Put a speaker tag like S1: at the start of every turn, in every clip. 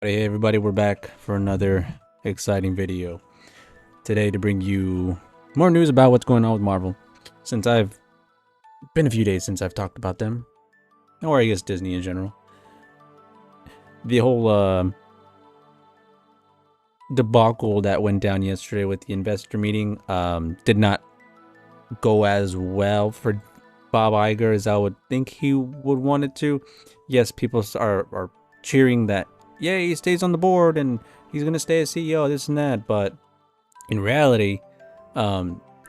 S1: Hey everybody, we're back for another exciting video. Today to bring you more news about what's going on with Marvel. Since I've been a few days since I've talked about them. Or I guess Disney in general. The whole debacle that went down yesterday with the investor meeting did not go as well for Bob Iger as I would think he would want it to. Yes, people are cheering that yeah, he stays on the board and he's gonna stay as CEO, this and that. But in reality,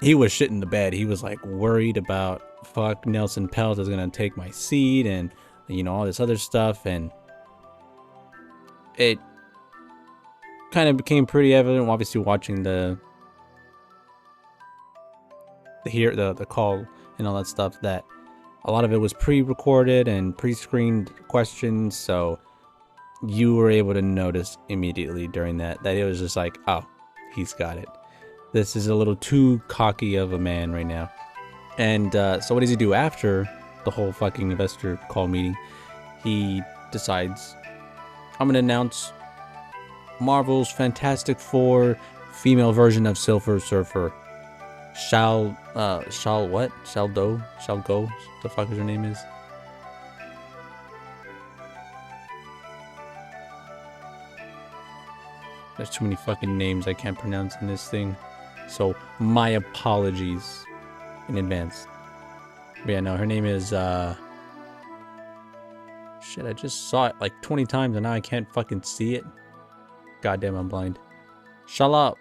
S1: he was shit in the bed. He was like worried about fuck Nelson Peltz is gonna take my seat and all this other stuff, and it kind of became pretty evident, obviously watching the call and all that stuff, that a lot of it was pre-recorded and pre-screened questions, so you were able to notice immediately during that it was just like, oh, he's got it. This is a little too cocky of a man right now. And so what does he do after the whole fucking investor call meeting? He decides, I'm gonna announce Marvel's Fantastic Four female version of Silver Surfer. Shall go? The fuck is her name is? There's too many fucking names I can't pronounce in this thing. So my apologies in advance. But yeah, no, her name is shit, I just saw it like 20 times and now I can't fucking see it. Goddamn, I'm blind. Shala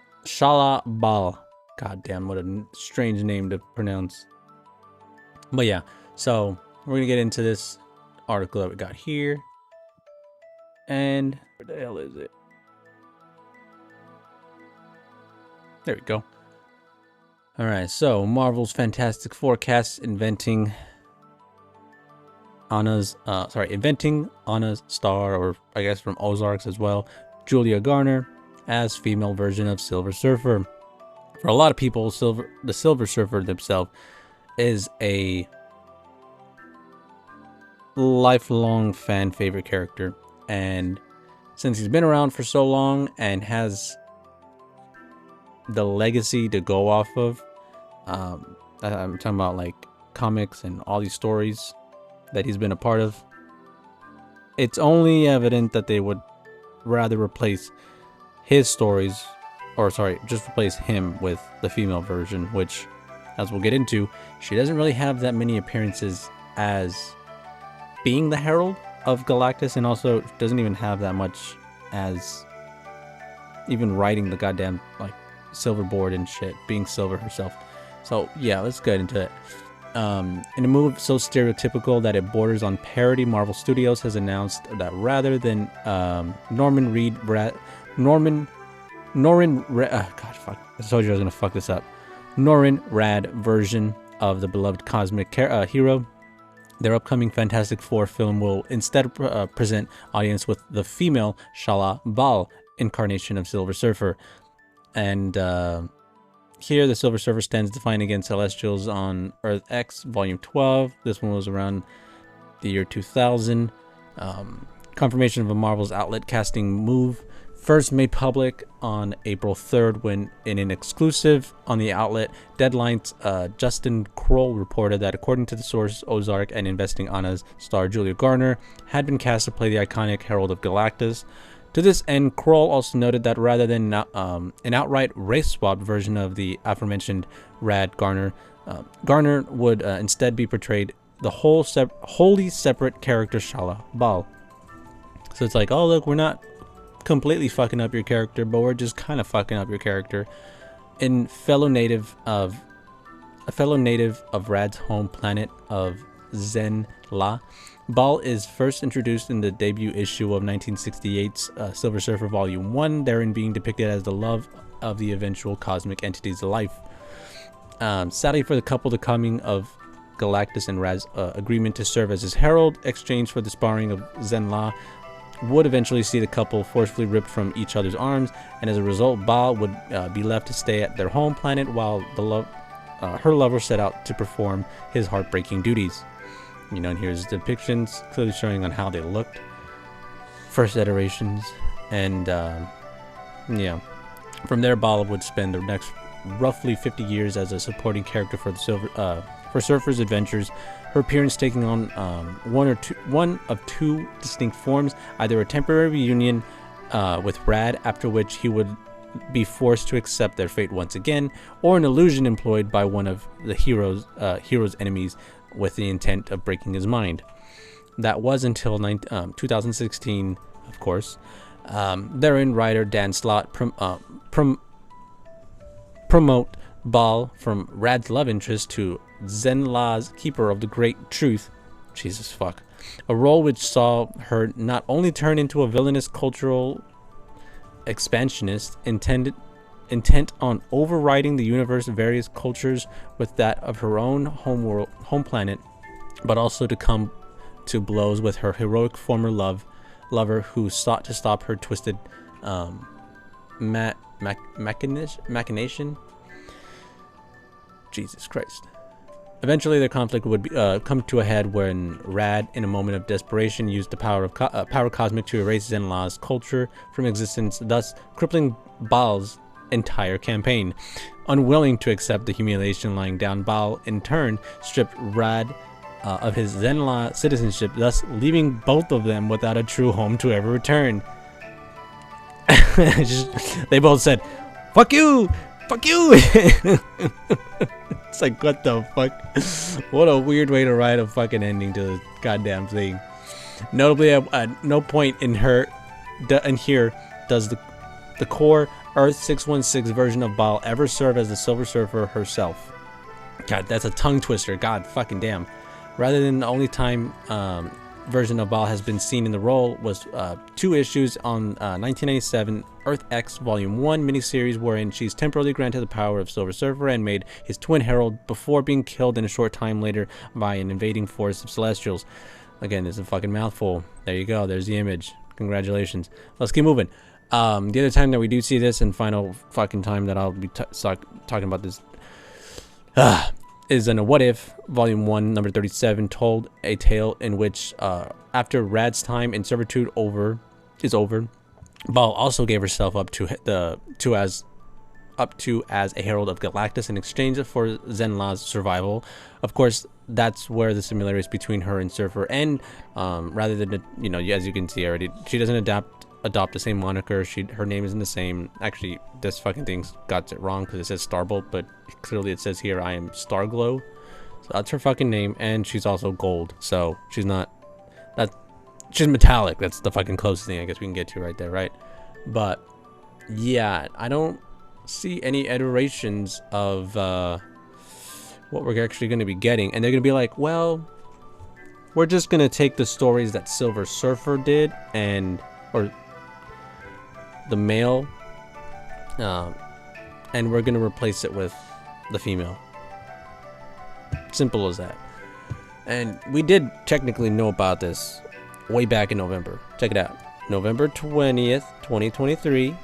S1: Bal. Goddamn, what a strange name to pronounce. But yeah, so we're gonna get into this article that we got here. And where the hell is it? There we go. Alright, so Marvel's Fantastic Four cast inventing Anna's star, or I guess from Ozarks as well, Julia Garner, as female version of Silver Surfer. For a lot of people, the Silver Surfer himself is a lifelong fan favorite character, and since he's been around for so long and has the legacy to go off of, I'm talking about like comics and all these stories that he's been a part of, it's only evident that they would rather replace his stories, or sorry, just replace him with the female version, which, as we'll get into, she doesn't really have that many appearances as being the Herald of Galactus, and also doesn't even have that much as even writing the goddamn like Silver board and shit, being Silver herself. So yeah, let's get into it. In a move so stereotypical that it borders on parody, Marvel Studios has announced that rather than Norman Rad version of the beloved cosmic hero, their upcoming Fantastic Four film will instead present audience with the female Shala Bal incarnation of Silver Surfer. And here the Silver Surfer stands defiant against Celestials on Earth X, Volume 12. This one was around the year 2000. Confirmation of a Marvel's outlet casting move first made public on April 3rd when, in an exclusive on the outlet Deadline's Justin Kroll reported that according to the source, Ozark and investing Anna's star Julia Garner had been cast to play the iconic Herald of Galactus. To this end, Kroll also noted that rather than an outright race-swapped version of the aforementioned Garner, Garner would instead be portrayed the wholly separate character Shala Bal. So it's like, oh look, we're not completely fucking up your character, but we're just kind of fucking up your character. A fellow native of Rad's home planet of Zen-La, Bal is first introduced in the debut issue of 1968's Silver Surfer Volume 1, therein being depicted as the love of the eventual cosmic entity's life. Sadly for the couple, the coming of Galactus and Rad's agreement to serve as his herald, exchanged for the sparring of Zen-La, would eventually see the couple forcefully ripped from each other's arms, and as a result, Bal would be left to stay at their home planet while her lover set out to perform his heartbreaking duties. And here's depictions clearly showing on how they looked. First iterations And yeah, from there, Bala would spend the next roughly 50 years as a supporting character for the for Surfer's adventures. Her appearance taking on one of two distinct forms: either a temporary reunion with Rad, after which he would be forced to accept their fate once again, or an illusion employed by one of the hero's enemies with the intent of breaking his mind. That was until 2016, of course. Therein, writer Dan Slott promote Bal from Rad's love interest to Zenla's keeper of the great truth. Jesus fuck. A role which saw her not only turn into a villainous cultural expansionist intent on overriding the universe's various cultures with that of her own home planet, but also to come to blows with her heroic former lover who sought to stop her twisted machination. Jesus Christ. Eventually, their conflict would come to a head when Rad, in a moment of desperation, used the power cosmic to erase Zenla's culture from existence, thus crippling Bal's entire campaign. Unwilling to accept the humiliation lying down, Bal, in turn, stripped Rad of his Zenla citizenship, thus leaving both of them without a true home to ever return. They both said, "Fuck you! Fuck you!" It's like, what the fuck? What a weird way to write a fucking ending to the goddamn thing. Notably, at no point in here does the core Earth 616 version of Bal ever serve as the Silver Surfer herself. God, that's a tongue twister. God fucking damn. Rather than the only time version of Bal has been seen in the role was 2 issues on 1997 Earth X Volume 1 miniseries, wherein she's temporarily granted the power of Silver Surfer and made his twin herald before being killed in a short time later by an invading force of Celestials. Again, it's a fucking mouthful. There you go. There's the image. Congratulations. Let's keep moving. The other time that we do see this, and final fucking time that I'll be talking about this, is in a What If, Volume 1, number 37, told a tale in which, after Rad's time in servitude is over, Bal also gave herself up to as a herald of Galactus in exchange for Zenla's survival. Of course, that's where the similarities between her and Surfer end. Rather than, as you can see already, she doesn't adopt the same moniker. Her name isn't the same. Actually, this fucking thing's got it wrong because it says Starbolt, but clearly it says here I am Starglow. So that's her fucking name, and she's also gold. So she's not that. She's metallic. That's the fucking closest thing I guess we can get to right there, right? But yeah, I don't see any iterations of what we're actually going to be getting, and they're going to be like, well, we're just going to take the stories that Silver Surfer did or the male, and we're going to replace it with the female. Simple as that. And we did technically know about this way back in November. Check it out. November 20th, 2023.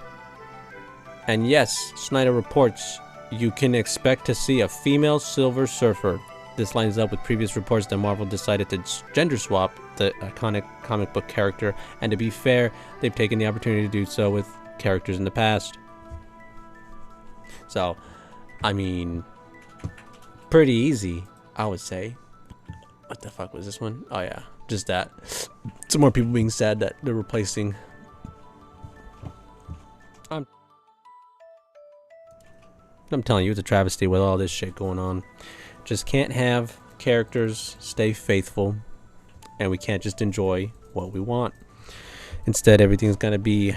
S1: And yes, Snyder reports you can expect to see a female Silver Surfer. This lines up with previous reports that Marvel decided to gender swap the iconic comic book character, and to be fair, they've taken the opportunity to do so with characters in the past. So, I mean, pretty easy, I would say. What the fuck was this one? Oh yeah, just that. Some more people being sad that they're replacing. I'm telling you, it's a travesty with all this shit going on. Just can't have characters stay faithful, and we can't just enjoy what we want. Instead, everything's gonna be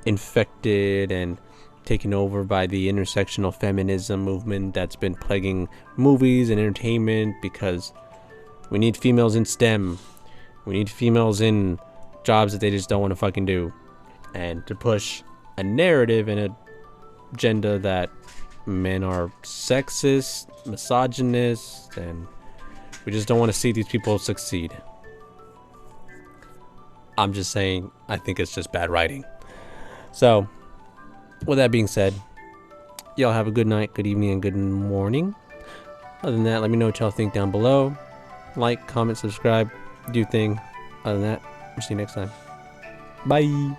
S1: infected and taken over by the intersectional feminism movement that's been plaguing movies and entertainment, because we need females in STEM. We need females in jobs that they just don't want to fucking do. And to push a narrative and an agenda that men are sexist, misogynist, and we just don't want to see these people succeed. I'm just saying, I think it's just bad writing. So, with that being said, y'all have a good night, good evening, and good morning. Other than that, let me know what y'all think down below. Like, comment, subscribe, do your thing. Other than that, we'll see you next time. Bye.